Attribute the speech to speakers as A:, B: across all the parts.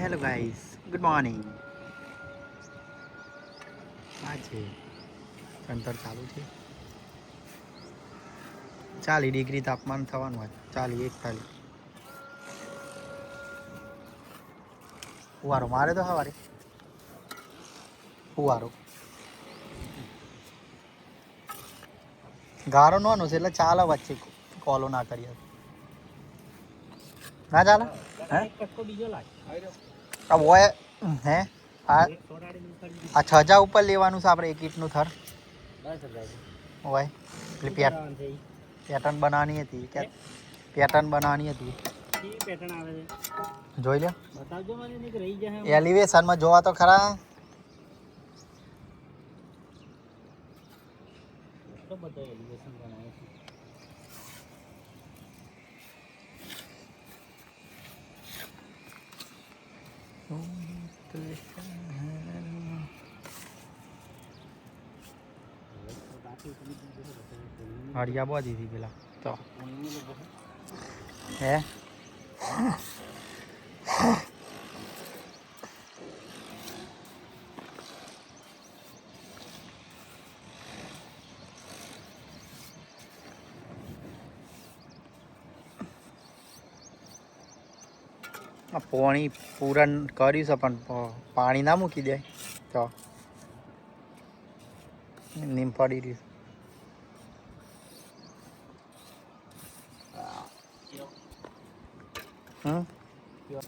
A: Hello guys, good morning. આ છે અંતર ચાલુ છે. 40 ડિગ્રી તાપમાન થવાનું હોય. 40 41 ફુવારો મારે તો સવારે ફુવારો ગારો નોનો છે એટલે ચાલે. વચ્ચે કોલો ના કરીએ ના ચાલે. હે હોય હે આ 6000 ઉપર લેવાનું છે આપણે. એક ઈંટનું થર હોય એટલે પેટર્ન બનાવવાની હતી. પેટર્ન બનાવવાની હતી. જોઈ લો એલિવેશનમાં જોવા તો ખરા. હરિયા બહુ દીધી પેલા તો હે પાણી પૂરણ કર્યું છે પણ પાણી ના મૂકી દે તો નીમ પડી રહ્યું.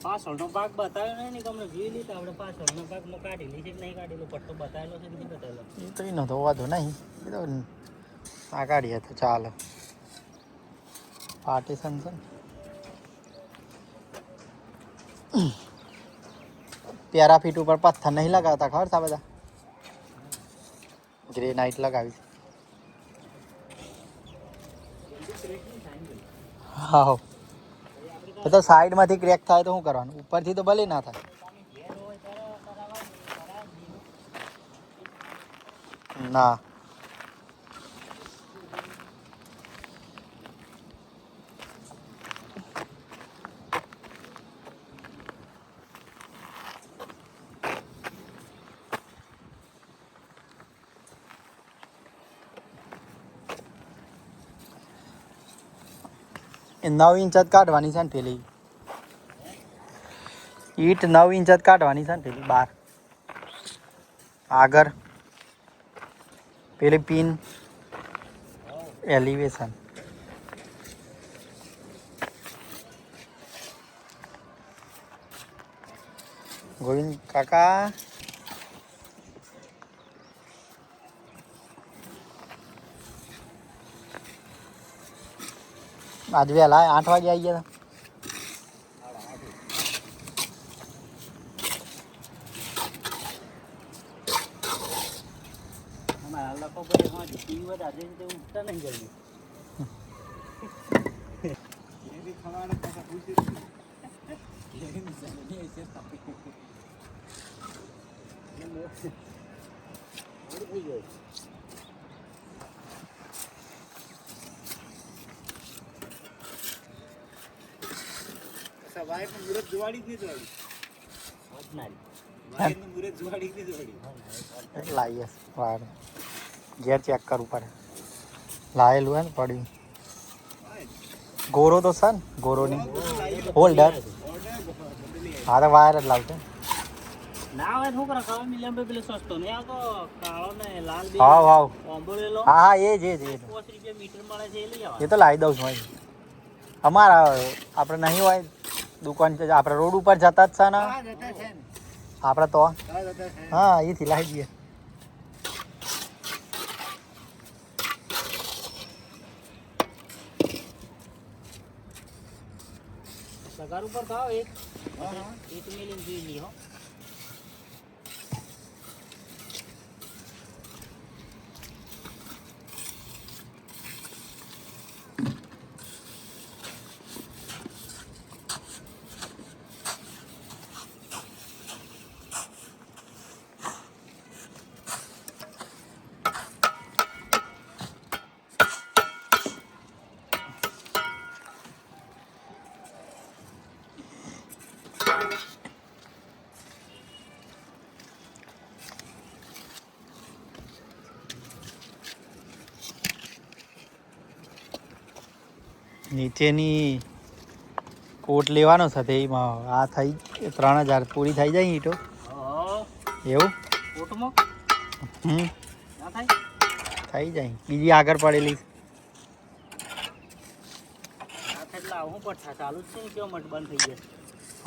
B: પાછળનો ભાગ બતાવ્યો નહીં તમને જોઈ લીધા આપણે. પાછળનો ભાગમાં કાઢેલી છે કે નહીં કાઢેલો પટ્ટો બતાવેલો છે કે નહીં બતાવેલો
A: એ તો એનો તો વાંધો નહીં. એ તો આ કાઢીએ તો ચાલે. પાર્ટીશન છે ને પેરાફીટ ઉપર પથ્થર નહીં લગાવતા ખબર છે બધા. ગ્રેનાઇટ લગાવી. હા એ તો સાઈડમાંથી ક્રેક થાય તો શું કરવાનું? ઉપરથી તો ભલે ના થાય. ના એ 9 ઇંચ જ કાઢવાની છે ને પેલી ઈટ. 9 ઇંચ જ કાઢવાની છે ને પેલી બાર આગળ પેલી પિન એલિવેશન. ગોવિંદ કાકા આજ વહેલા 8 વાગે આવી ગયા હતા.
B: અમારા લોકો બધે ટીવી વધારે છે તે ઉઠતા નહીં જલ્દી.
C: સવાય પણ મુરત જોવાડી જ નહીં જોવાડી.
A: લાવીએ વાર ઘેર ચેક કરવું પડે. લાવેલું હે ને પડ્યું. ગોરો તો છે ને ગોરોની હોલ્ડર. હા તો વાયર જ લાવશે.
B: ના હોય શું કરે ખબર મિલિયન પેલો સસ્તો નહીં આવતો કાળો ને લાલ બે
A: હાવ હાવ
B: ઓમ્બોલેલો.
A: હા હા એ જ
B: 50 રૂપિયા મીટર મળે છે એ લઈ
A: એ તો લાવી દઉં છું. અમારા આપણે નહીં હોય દુકાન છે આપણે રોડ ઉપર જતા જ છે ને આપણે તો હા એથી લાવી દઈએ.
B: સગાર ઉપર ખાઓ એક મિલિયન જોઈ લી હો.
A: નીચેની કોટ લેવાનો સાથે એમાં આ થઈ 3000 પૂરી થઈ જાય ઈટો
B: હા
A: એવું
B: કોટમાં
A: હમ
B: ના થાય
A: થઈ જાય બીજી આગળ પડેલી
B: ના થાય એટલે આવું પણ ચાલુ જ છે ને કેવો મટ બંધ થઈ ગયા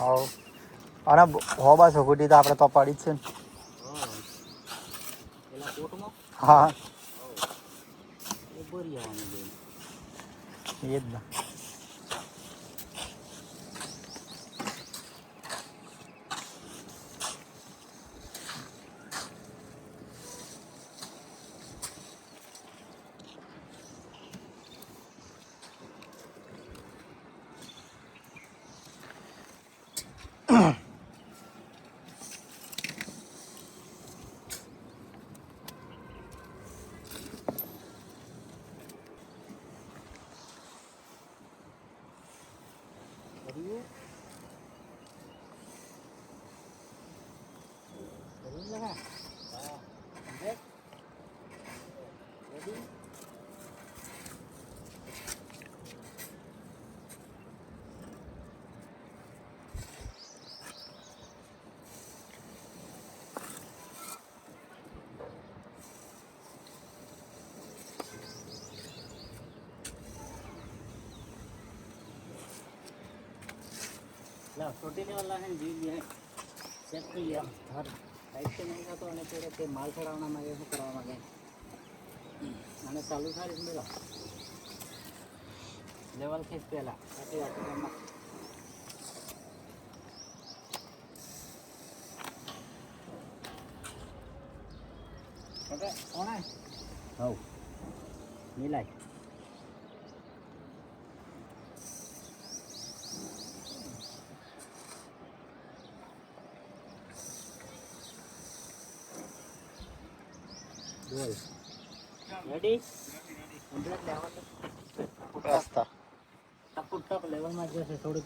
A: હવ અને હો બસ ઓગુટી તો આપણે તો પડી જ છે ને
B: હા પેલા કોટમાં
A: હા
B: એ ભરી આવવાનું બેન
A: એ જ ને
B: કર્યું કર્યું ને હા કમ્પ્લીટ રેડી ला छोटी वाला है जी ये चेक कर लिया हर साइड से नहीं था तो અને પેરે તે માલ ચડાવવાના માંગે શું કરવા માંગે અને ચાલુ થાય એટલે લા લેવલ ખેંચ પેલા આટલી આટલી ઓકે કોણ હે હવ મિલાય બોલ રેડી કમ્પ્લીટ લેવલ
A: રસ્તા
B: ટપ ટપ લેવલમાં જશે થોડુંક